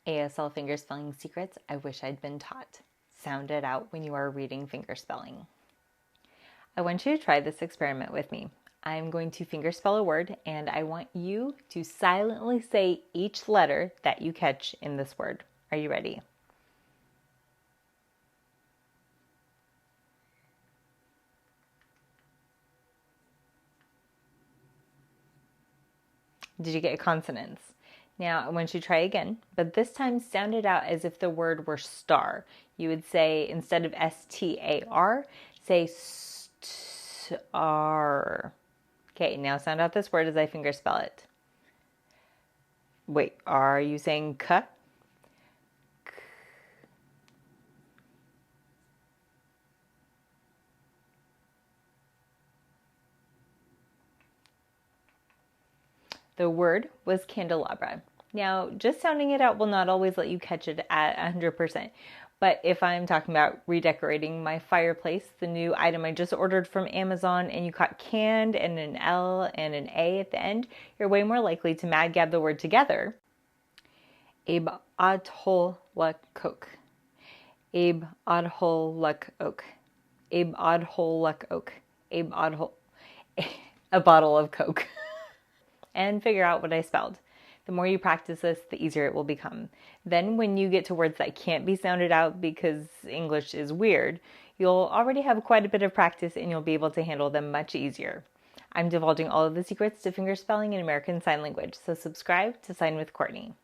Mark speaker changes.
Speaker 1: ASL fingerspelling secrets I wish I'd been taught. Sound it out when you are reading fingerspelling. I want you to try this experiment with me. I'm going to fingerspell a word and I want you to silently say each letter that you catch in this word. Are you ready? Did you get consonants? Now I want you to try again, but this time sound it out as if the word were star. You would say, instead of S-T-A-R, say star. Okay, now sound out this word as I fingerspell it. Wait, are you saying k? The word was candelabra. Now, just sounding it out will not always let you catch it at 100%. But if I'm talking about redecorating my fireplace, the new item I just ordered from Amazon, and you caught canned and an L and an A at the end, you're way more likely to mad gab the word together. Abe Adhol Luck Coke. Abe Adhol Luck Oak. Abe Adhol Luck Oak. Abe Adhol. A bottle of Coke. And figure out what I spelled. The more you practice this, the easier it will become. Then when you get to words that can't be sounded out because English is weird, you'll already have quite a bit of practice and you'll be able to handle them much easier. I'm divulging all of the secrets to fingerspelling in American Sign Language, so subscribe to Sign with Courtney.